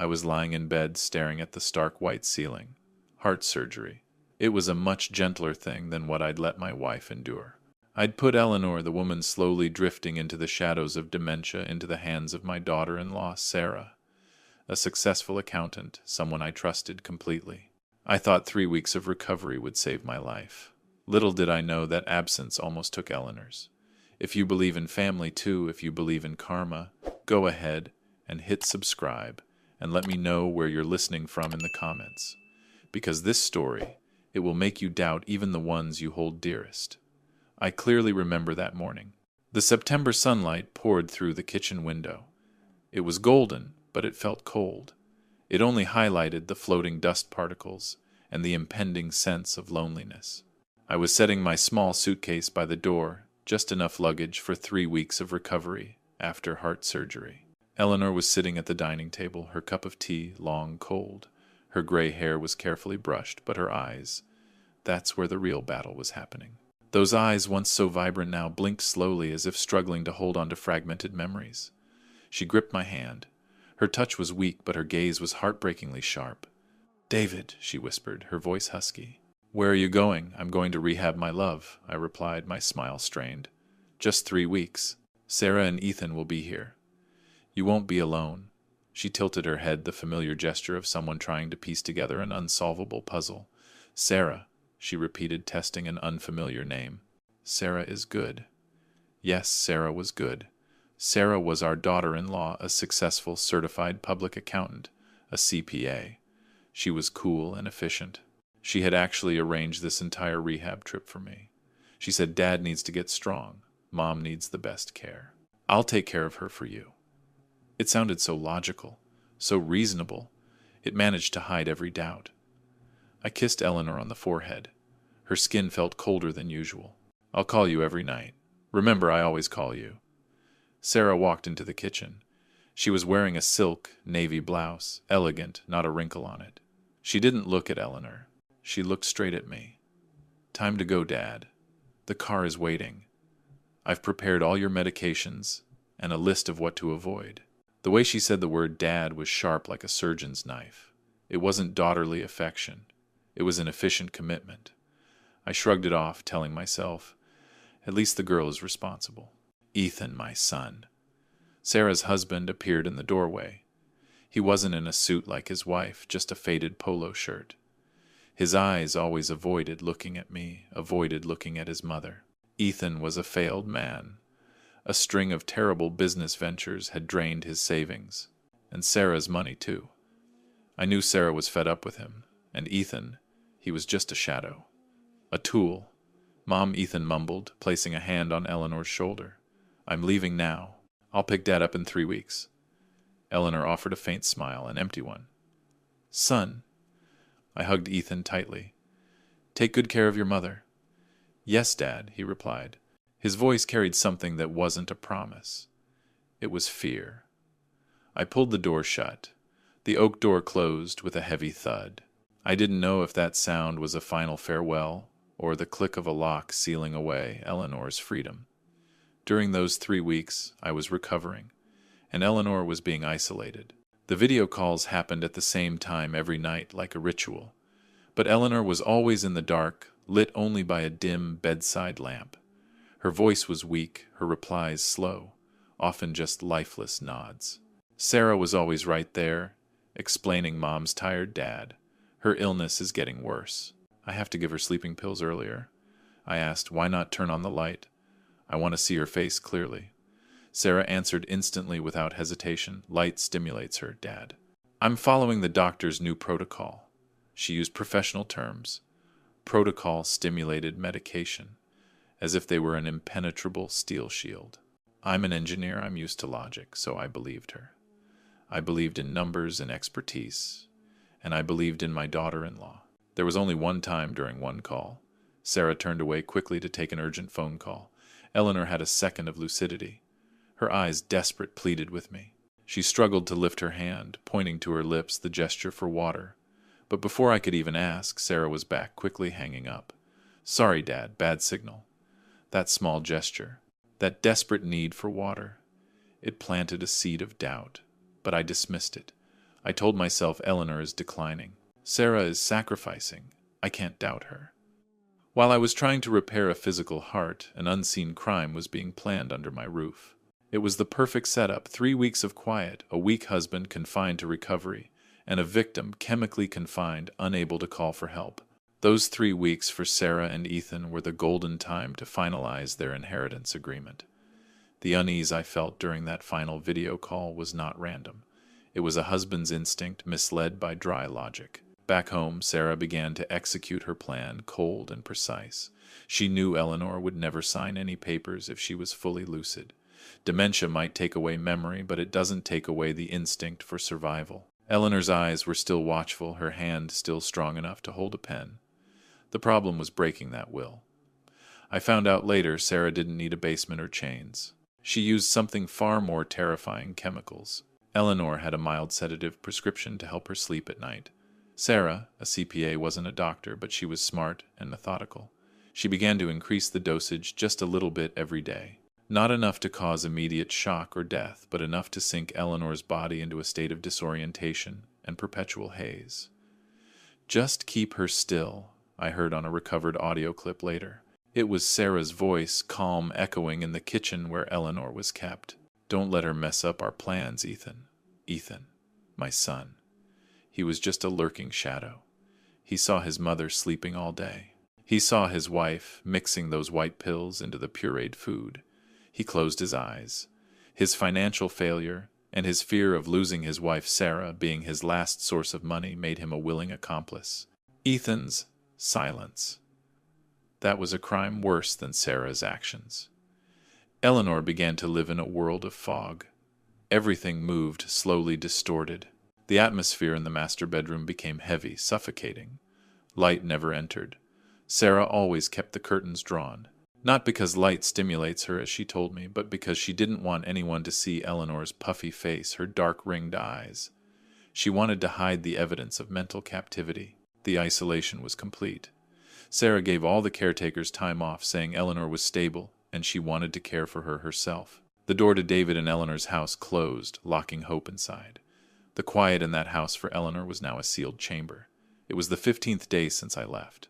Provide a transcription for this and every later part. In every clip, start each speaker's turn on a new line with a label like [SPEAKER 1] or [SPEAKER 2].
[SPEAKER 1] I was lying in bed staring at the stark white ceiling. Heart surgery. It was a much gentler thing than what I'd let my wife endure. I'd put Eleanor, the woman slowly drifting into the shadows of dementia, into the hands of my daughter-in-law, Sarah, a successful accountant, someone I trusted completely. I thought 3 weeks of recovery would save my life. Little did I know that absence almost took Eleanor's. If you believe in family too, if you believe in karma, go ahead and hit subscribe and let me know where you're listening from in the comments. Because this story, it will make you doubt even the ones you hold dearest. I clearly remember that morning. The September sunlight poured through the kitchen window. It was golden, but it felt cold. It only highlighted the floating dust particles and the impending sense of loneliness. I was setting my small suitcase by the door, just enough luggage for 3 weeks of recovery after heart surgery. Eleanor was sitting at the dining table, her cup of tea long cold. Her gray hair was carefully brushed, but her eyes, that's where the real battle was happening. Those eyes, once so vibrant now, blinked slowly as if struggling to hold on to fragmented memories. She gripped my hand. Her touch was weak, but her gaze was heartbreakingly sharp. "David," she whispered, her voice husky. "Where are you going?" "I'm going to rehab, my love," I replied, my smile strained. "Just 3 weeks. Sarah and Ethan will be here. You won't be alone." She tilted her head, the familiar gesture of someone trying to piece together an unsolvable puzzle. "Sarah," she repeated, testing an unfamiliar name. "Sarah is good." Yes, Sarah was good. Sarah was our daughter-in-law, a successful certified public accountant, a CPA. She was cool and efficient. She had actually arranged this entire rehab trip for me. She said, "Dad needs to get strong. Mom needs the best care. I'll take care of her for you." It sounded so logical, so reasonable. It managed to hide every doubt. I kissed Eleanor on the forehead. Her skin felt colder than usual. "I'll call you every night. Remember, I always call you." Sarah walked into the kitchen. She was wearing a silk, navy blouse, elegant, not a wrinkle on it. She didn't look at Eleanor. She looked straight at me. "Time to go, Dad. The car is waiting. I've prepared all your medications and a list of what to avoid." The way she said the word Dad was sharp like a surgeon's knife. It wasn't daughterly affection. It was an efficient commitment. I shrugged it off, telling myself, at least the girl is responsible. Ethan, my son. Sarah's husband appeared in the doorway. He wasn't in a suit like his wife, just a faded polo shirt. His eyes always avoided looking at me, avoided looking at his mother. Ethan was a failed man. A string of terrible business ventures had drained his savings, and Sarah's money too. I knew Sarah was fed up with him, and Ethan, he was just a shadow. A tool. "Mom," Ethan mumbled, placing a hand on Eleanor's shoulder. "I'm leaving now. I'll pick Dad up in 3 weeks. Eleanor offered a faint smile, an empty one. "Son." I hugged Ethan tightly. "Take good care of your mother." "Yes, Dad," he replied. His voice carried something that wasn't a promise. It was fear. I pulled the door shut. The oak door closed with a heavy thud. I didn't know if that sound was a final farewell or the click of a lock sealing away Eleanor's freedom. During those 3 weeks, I was recovering, and Eleanor was being isolated. The video calls happened at the same time every night like a ritual, but Eleanor was always in the dark, lit only by a dim bedside lamp. Her voice was weak, her replies slow, often just lifeless nods. Sarah was always right there, explaining Mom's tired dad. "Her illness is getting worse. I have to give her sleeping pills earlier." I asked, "Why not turn on the light? I want to see her face clearly." Sarah answered instantly without hesitation, "Light stimulates her, Dad." "I'm following the doctor's new protocol." She used professional terms. Protocol-stimulated medication, as if they were an impenetrable steel shield. I'm an engineer, I'm used to logic, so I believed her. I believed in numbers and expertise, and I believed in my daughter-in-law. There was only one time during one call. Sarah turned away quickly to take an urgent phone call. Eleanor had a second of lucidity. Her eyes, desperate, pleaded with me. She struggled to lift her hand, pointing to her lips, the gesture for water. But before I could even ask, Sarah was back, quickly hanging up. "Sorry, Dad, bad signal." That small gesture, that desperate need for water, it planted a seed of doubt, but I dismissed it. I told myself Eleanor is declining. Sarah is sacrificing. I can't doubt her. While I was trying to repair a physical heart, an unseen crime was being planned under my roof. It was the perfect setup: 3 weeks of quiet, a weak husband confined to recovery, and a victim chemically confined, unable to call for help. Those 3 weeks for Sarah and Ethan were the golden time to finalize their inheritance agreement. The unease I felt during that final video call was not random. It was a husband's instinct misled by dry logic. Back home, Sarah began to execute her plan, cold and precise. She knew Eleanor would never sign any papers if she was fully lucid. Dementia might take away memory, but it doesn't take away the instinct for survival. Eleanor's eyes were still watchful, her hand still strong enough to hold a pen. The problem was breaking that will. I found out later Sarah didn't need a basement or chains. She used something far more terrifying: chemicals. Eleanor had a mild sedative prescription to help her sleep at night. Sarah, a CPA, wasn't a doctor, but she was smart and methodical. She began to increase the dosage just a little bit every day. Not enough to cause immediate shock or death, but enough to sink Eleanor's body into a state of disorientation and perpetual haze. "Just keep her still," I heard on a recovered audio clip later. It was Sarah's voice, calm, echoing in the kitchen where Eleanor was kept. "Don't let her mess up our plans, Ethan. Ethan, my son." He was just a lurking shadow. He saw his mother sleeping all day. He saw his wife mixing those white pills into the pureed food. He closed his eyes. His financial failure and his fear of losing his wife Sarah being his last source of money made him a willing accomplice. Ethan's silence. That was a crime worse than Sarah's actions. Eleanor began to live in a world of fog. Everything moved, slowly distorted. The atmosphere in the master bedroom became heavy, suffocating. Light never entered. Sarah always kept the curtains drawn. Not because light stimulates her, as she told me, but because she didn't want anyone to see Eleanor's puffy face, her dark ringed eyes. She wanted to hide the evidence of mental captivity. The isolation was complete. Sarah gave all the caretakers time off, saying Eleanor was stable and she wanted to care for her herself. The door to David and Eleanor's house closed, locking hope inside. The quiet in that house for Eleanor was now a sealed chamber. It was the 15th day since I left.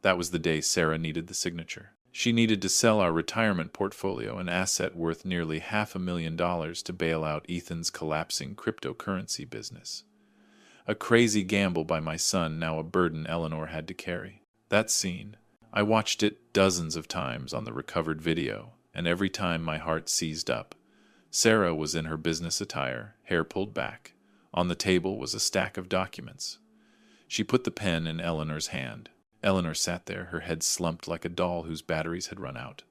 [SPEAKER 1] That was the day Sarah needed the signature. She needed to sell our retirement portfolio, an asset worth nearly $500,000, to bail out Ethan's collapsing cryptocurrency business. A crazy gamble by my son, now a burden Eleanor had to carry. That scene, I watched it dozens of times on the recovered video, and every time my heart seized up. Sarah was in her business attire, hair pulled back. On the table was a stack of documents. She put the pen in Eleanor's hand. Eleanor sat there, her head slumped like a doll whose batteries had run out.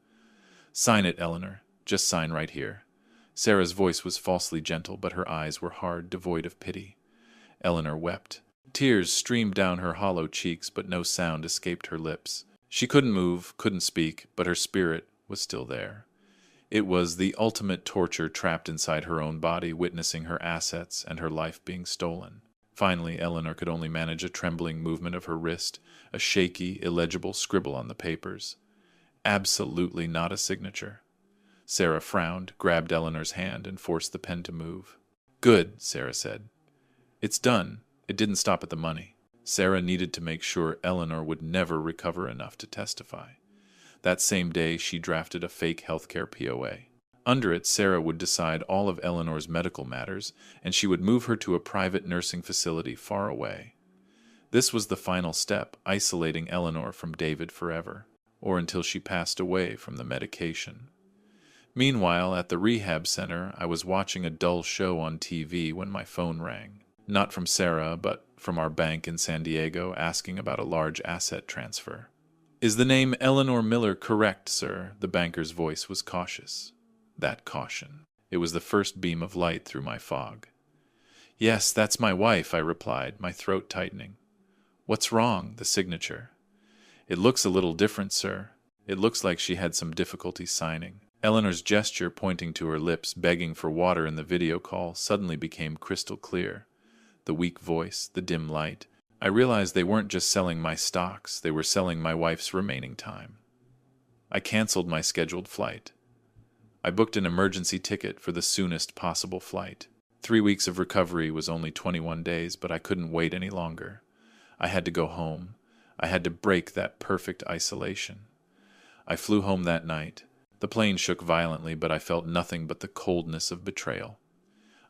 [SPEAKER 1] "Sign it, Eleanor. Just sign right here." Sarah's voice was falsely gentle, but her eyes were hard, devoid of pity. Eleanor wept. Tears streamed down her hollow cheeks, but no sound escaped her lips. She couldn't move, couldn't speak, but her spirit was still there. It was the ultimate torture, trapped inside her own body, witnessing her assets and her life being stolen. Finally, Eleanor could only manage a trembling movement of her wrist, a shaky, illegible scribble on the papers. Absolutely not a signature. Sarah frowned, grabbed Eleanor's hand, and forced the pen to move. "Good," Sarah said. "It's done. It didn't stop at the money." Sarah needed to make sure Eleanor would never recover enough to testify. That same day, she drafted a fake healthcare POA. Under it, Sarah would decide all of Eleanor's medical matters, and she would move her to a private nursing facility far away. This was the final step, isolating Eleanor from David forever, or until she passed away from the medication. Meanwhile, at the rehab center, I was watching a dull show on TV when my phone rang. Not from Sarah, but from our bank in San Diego, asking about a large asset transfer. "Is the name Eleanor Miller correct, sir?" The banker's voice was cautious. That caution. It was the first beam of light through my fog. "Yes, that's my wife," I replied, my throat tightening. "What's wrong?" "The signature." "It looks a little different, sir. It looks like she had some difficulty signing." Eleanor's gesture, pointing to her lips, begging for water in the video call, suddenly became crystal clear. The weak voice, the dim light. I realized they weren't just selling my stocks, they were selling my wife's remaining time. I canceled my scheduled flight. I booked an emergency ticket for the soonest possible flight. 3 weeks of recovery was only 21 days, but I couldn't wait any longer. I had to go home. I had to break that perfect isolation. I flew home that night. The plane shook violently, but I felt nothing but the coldness of betrayal.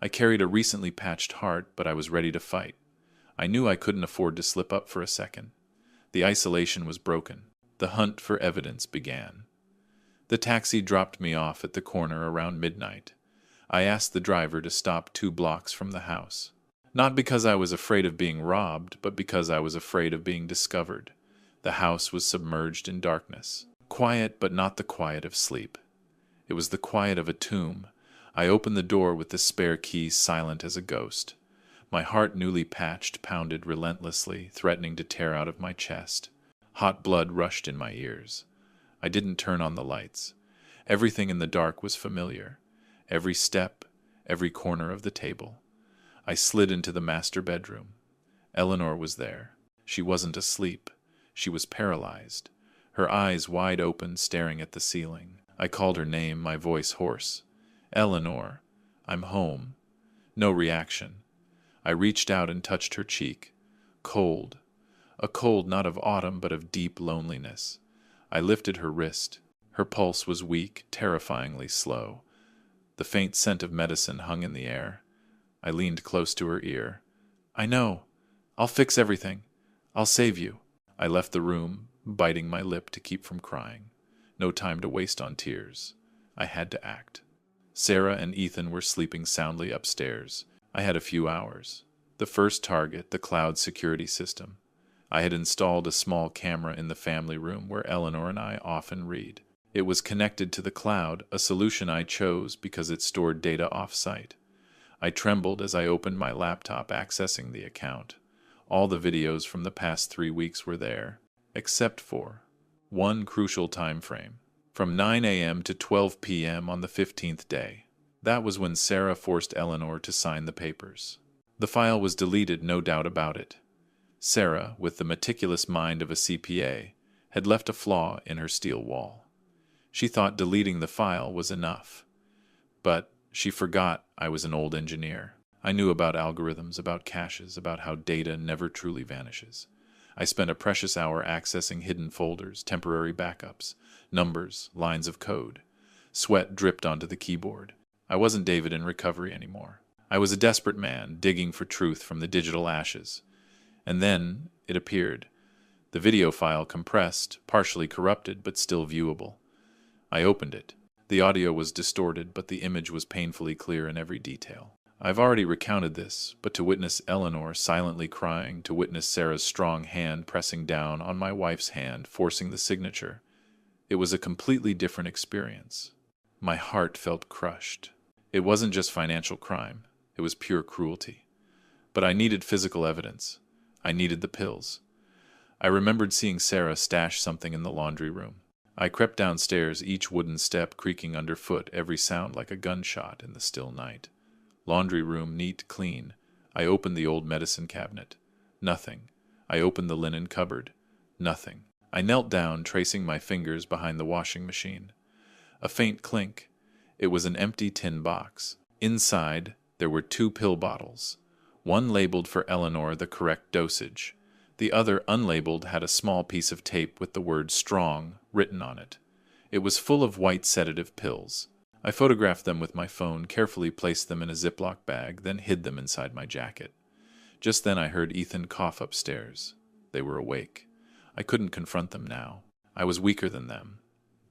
[SPEAKER 1] I carried a recently patched heart, but I was ready to fight. I knew I couldn't afford to slip up for a second. The isolation was broken. The hunt for evidence began. The taxi dropped me off at the corner around midnight. I asked the driver to stop 2 blocks from the house. Not because I was afraid of being robbed, but because I was afraid of being discovered. The house was submerged in darkness. Quiet, but not the quiet of sleep. It was the quiet of a tomb. I opened the door with the spare key, silent as a ghost. My heart, newly patched, pounded relentlessly, threatening to tear out of my chest. Hot blood rushed in my ears. I didn't turn on the lights. Everything in the dark was familiar. Every step, every corner of the table. I slid into the master bedroom. Eleanor was there. She wasn't asleep. She was paralyzed. Her eyes wide open, staring at the ceiling. I called her name, my voice hoarse. "Eleanor, I'm home." No reaction. I reached out and touched her cheek. Cold. A cold not of autumn, but of deep loneliness. I lifted her wrist. Her pulse was weak, terrifyingly slow. The faint scent of medicine hung in the air. I leaned close to her ear. "I know. I'll fix everything. I'll save you." I left the room, biting my lip to keep from crying. No time to waste on tears. I had to act. Sarah and Ethan were sleeping soundly upstairs. I had a few hours. The first target, the cloud security system. I had installed a small camera in the family room where Eleanor and I often read. It was connected to the cloud, a solution I chose because it stored data off-site. I trembled as I opened my laptop, accessing the account. All the videos from the past 3 weeks were there, except for one crucial time frame, from 9 a.m. to 12 p.m. on the 15th day. That was when Sarah forced Eleanor to sign the papers. The file was deleted, no doubt about it. Sarah, with the meticulous mind of a CPA, had left a flaw in her steel wall. She thought deleting the file was enough. But she forgot I was an old engineer. I knew about algorithms, about caches, about how data never truly vanishes. I spent a precious hour accessing hidden folders, temporary backups, numbers, lines of code. Sweat dripped onto the keyboard. I wasn't David in recovery anymore. I was a desperate man, digging for truth from the digital ashes. And then it appeared. The video file compressed, partially corrupted, but still viewable. I opened it. The audio was distorted, but the image was painfully clear in every detail. I've already recounted this, but to witness Eleanor silently crying, to witness Sarah's strong hand pressing down on my wife's hand, forcing the signature, it was a completely different experience. My heart felt crushed. It wasn't just financial crime. It was pure cruelty. But I needed physical evidence. I needed the pills. I remembered seeing Sarah stash something in the laundry room. I crept downstairs, each wooden step creaking underfoot, every sound like a gunshot in the still night. Laundry room neat, clean. I opened the old medicine cabinet. Nothing. I opened the linen cupboard. Nothing. I knelt down, tracing my fingers behind the washing machine. A faint clink. It was an empty tin box. Inside, there were 2 pill bottles. One labeled for Eleanor the correct dosage. The other, unlabeled, had a small piece of tape with the word "strong" written on it. It was full of white sedative pills. I photographed them with my phone, carefully placed them in a Ziploc bag, then hid them inside my jacket. Just then I heard Ethan cough upstairs. They were awake. I couldn't confront them now. I was weaker than them.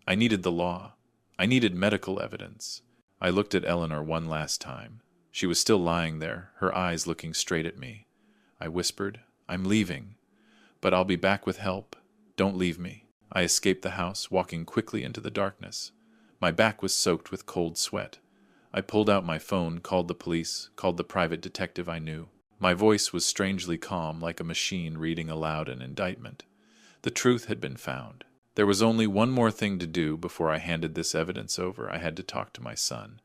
[SPEAKER 1] I needed the law. I needed medical evidence. I looked at Eleanor one last time. She was still lying there, her eyes looking straight at me. I whispered, "I'm leaving, but I'll be back with help. Don't leave me." I escaped the house, walking quickly into the darkness. My back was soaked with cold sweat. I pulled out my phone, called the police, called the private detective I knew. My voice was strangely calm, like a machine reading aloud an indictment. The truth had been found. There was only one more thing to do before I handed this evidence over. I had to talk to my son.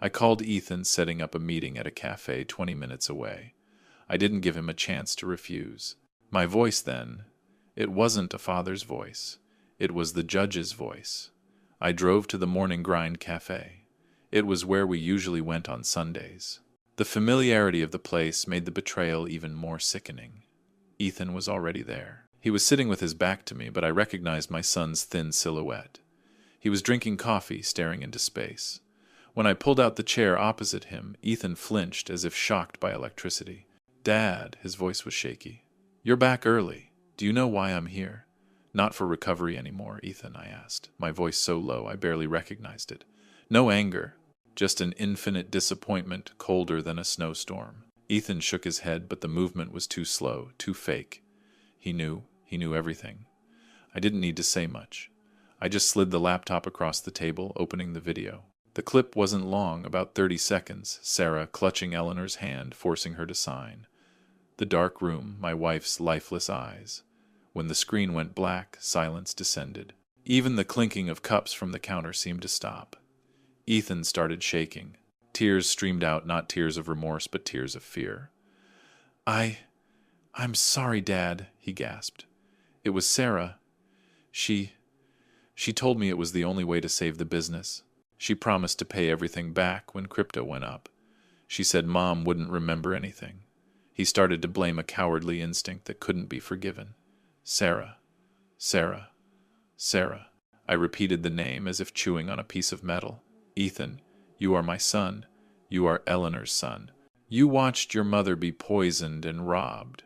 [SPEAKER 1] I called Ethan, setting up a meeting at a cafe 20 minutes away. I didn't give him a chance to refuse. My voice then, it wasn't a father's voice. It was the judge's voice. I drove to the Morning Grind Cafe. It was where we usually went on Sundays. The familiarity of the place made the betrayal even more sickening. Ethan was already there. He was sitting with his back to me, but I recognized my son's thin silhouette. He was drinking coffee, staring into space. When I pulled out the chair opposite him, Ethan flinched as if shocked by electricity. "Dad," his voice was shaky. "You're back early. Do you know why I'm here?" "Not for recovery anymore, Ethan," I asked, my voice so low I barely recognized it. No anger, just an infinite disappointment, colder than a snowstorm. Ethan shook his head, but the movement was too slow, too fake. He knew everything. I didn't need to say much. I just slid the laptop across the table, opening the video. The clip wasn't long, about 30 seconds, Sarah clutching Eleanor's hand, forcing her to sign. The dark room, my wife's lifeless eyes. When the screen went black, silence descended. Even the clinking of cups from the counter seemed to stop. Ethan started shaking. Tears streamed out, not tears of remorse, but tears of fear. I'm sorry, Dad," he gasped. "It was Sarah. She told me it was the only way to save the business. She promised to pay everything back when crypto went up. She said Mom wouldn't remember anything." He started to blame a cowardly instinct that couldn't be forgiven. "Sarah, Sarah, Sarah." I repeated the name as if chewing on a piece of metal. "Ethan, you are my son. You are Eleanor's son. You watched your mother be poisoned and robbed,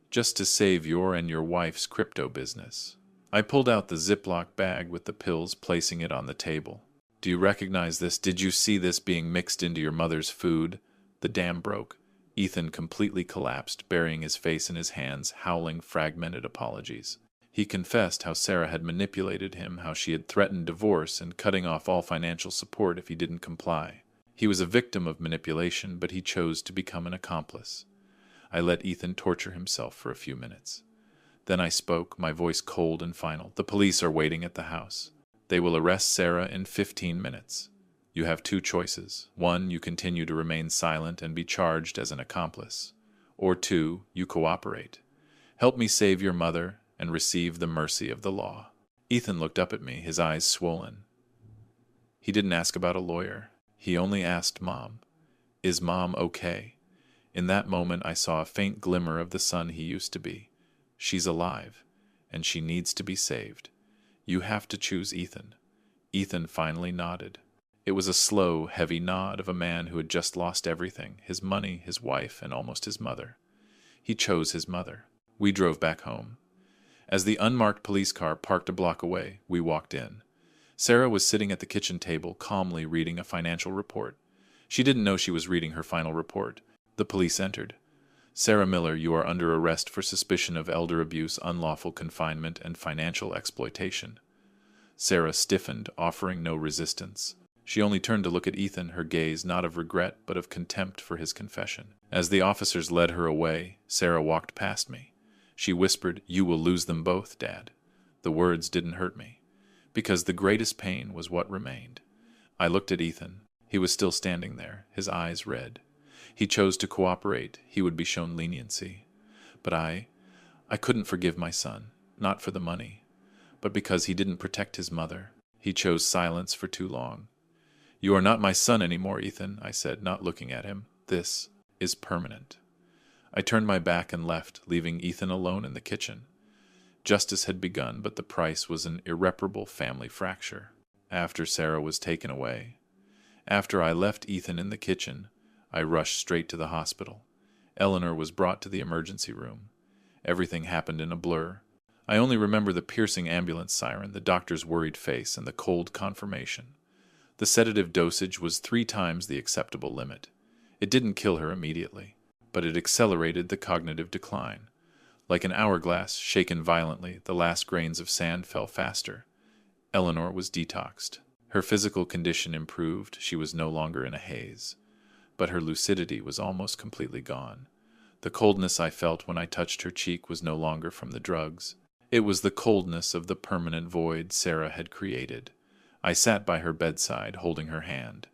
[SPEAKER 1] just to save your and your wife's crypto business." I pulled out the Ziploc bag with the pills, placing it on the table. "Do you recognize this? Did you see this being mixed into your mother's food?" The dam broke. Ethan completely collapsed, burying his face in his hands, howling fragmented apologies. He confessed how Sarah had manipulated him, how she had threatened divorce and cutting off all financial support if he didn't comply. He was a victim of manipulation, but he chose to become an accomplice. I let Ethan torture himself for a few minutes. Then I spoke, my voice cold and final. "The police are waiting at the house. They will arrest Sarah in 15 minutes. You have two choices. 1, you continue to remain silent and be charged as an accomplice. Or 2, you cooperate. Help me save your mother and receive the mercy of the law." Ethan looked up at me, his eyes swollen. He didn't ask about a lawyer. He only asked Mom. "Is Mom okay?" In that moment I saw a faint glimmer of the son he used to be. "She's alive, and she needs to be saved. You have to choose Ethan." Ethan finally nodded. It was a slow, heavy nod of a man who had just lost everything, his money, his wife, and almost his mother. He chose his mother. We drove back home. As the unmarked police car parked a block away, we walked in. Sarah was sitting at the kitchen table, calmly reading a financial report. She didn't know she was reading her final report. The police entered. "Sarah Miller, you are under arrest for suspicion of elder abuse, unlawful confinement, and financial exploitation." Sarah stiffened, offering no resistance. She only turned to look at Ethan, her gaze not of regret but of contempt for his confession. As the officers led her away, Sarah walked past me. She whispered, "You will lose them both, Dad." The words didn't hurt me, because the greatest pain was what remained. I looked at Ethan. He was still standing there, his eyes red. He chose to cooperate. He would be shown leniency. But I couldn't forgive my son, not for the money, but because he didn't protect his mother. He chose silence for too long. "You are not my son anymore, Ethan," I said, not looking at him. "This is permanent." I turned my back and left, leaving Ethan alone in the kitchen. Justice had begun, but the price was an irreparable family fracture. After Sarah was taken away, after I left Ethan in the kitchen, I rushed straight to the hospital. Eleanor was brought to the emergency room. Everything happened in a blur. I only remember the piercing ambulance siren, the doctor's worried face, and the cold confirmation. The sedative dosage was 3 times the acceptable limit. It didn't kill her immediately, but it accelerated the cognitive decline. Like an hourglass shaken violently, the last grains of sand fell faster. Eleanor was detoxed. Her physical condition improved. She was no longer in a haze. But her lucidity was almost completely gone. The coldness I felt when I touched her cheek was no longer from the drugs. It was the coldness of the permanent void Sarah had created. I sat by her bedside, holding her hand.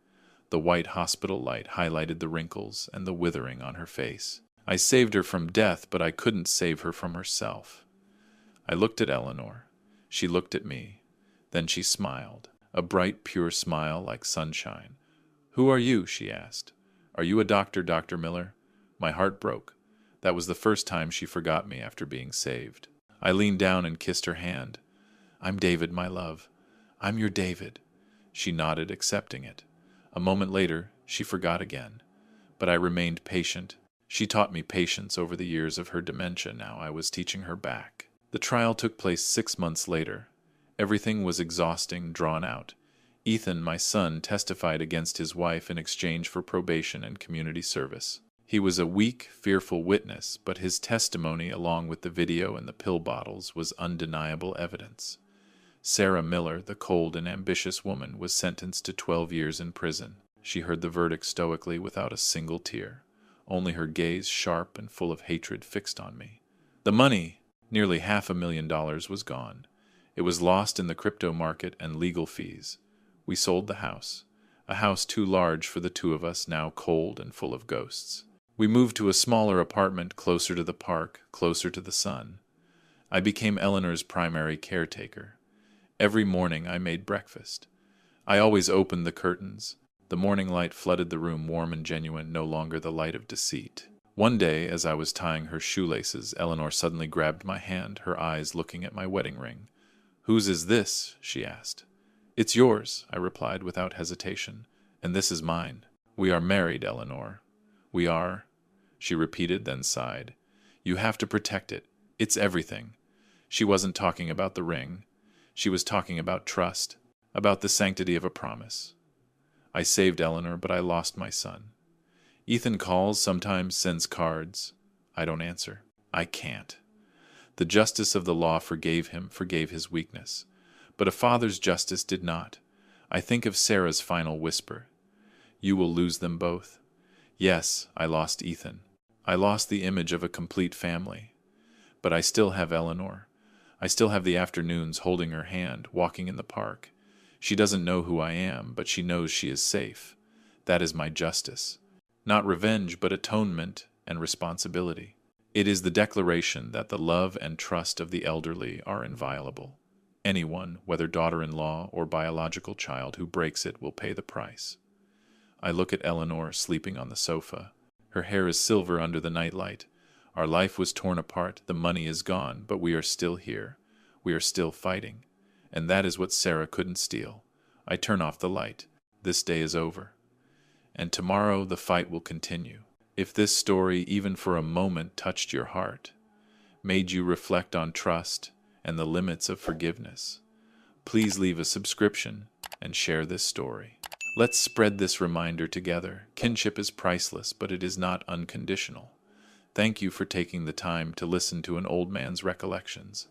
[SPEAKER 1] The white hospital light highlighted the wrinkles and the withering on her face. I saved her from death, but I couldn't save her from herself. I looked at Eleanor. She looked at me. Then she smiled, a bright, pure smile like sunshine. "Who are you?" she asked. "Are you a doctor, Dr. Miller?" My heart broke. That was the first time she forgot me after being saved. I leaned down and kissed her hand. "I'm David, my love. I'm your David." She nodded, accepting it. A moment later, she forgot again. But I remained patient. She taught me patience over the years of her dementia. Now I was teaching her back. The trial took place 6 months later. Everything was exhausting, drawn out. Ethan, my son, testified against his wife in exchange for probation and community service. He was a weak, fearful witness, but his testimony, along with the video and the pill bottles, was undeniable evidence. Sarah Miller, the cold and ambitious woman, was sentenced to 12 years in prison. She heard the verdict stoically without a single tear, only her gaze sharp and full of hatred fixed on me. The money, nearly $500,000, was gone. It was lost in the crypto market and legal fees. We sold the house, a house too large for the two of us, now cold and full of ghosts. We moved to a smaller apartment closer to the park, closer to the sun. I became Eleanor's primary caretaker. Every morning I made breakfast. I always opened the curtains. The morning light flooded the room, warm and genuine, no longer the light of deceit. One day, as I was tying her shoelaces, Eleanor suddenly grabbed my hand, her eyes looking at my wedding ring. "Whose is this?" she asked. "It's yours," I replied without hesitation, "and this is mine. We are married, Eleanor. We are," she repeated, then sighed. "You have to protect it. It's everything." She wasn't talking about the ring. She was talking about trust, about the sanctity of a promise. I saved Eleanor, but I lost my son. Ethan calls, sometimes sends cards. I don't answer. I can't. The justice of the law forgave him, forgave his weakness. But a father's justice did not. I think of Sarah's final whisper. "You will lose them both." Yes, I lost Ethan. I lost the image of a complete family. But I still have Eleanor. I still have the afternoons holding her hand, walking in the park. She doesn't know who I am, but she knows she is safe. That is my justice. Not revenge, but atonement and responsibility. It is the declaration that the love and trust of the elderly are inviolable. Anyone, whether daughter-in-law or biological child, who breaks it will pay the price. I look at Eleanor sleeping on the sofa. Her hair is silver under the nightlight. Our life was torn apart, the money is gone, but we are still here. We are still fighting. And that is what Sarah couldn't steal. I turn off the light. This day is over. And tomorrow the fight will continue. If this story, even for a moment, touched your heart, made you reflect on trust and the limits of forgiveness, please leave a subscription and share this story. Let's spread this reminder together. Kinship is priceless, but it is not unconditional. Thank you for taking the time to listen to an old man's recollections.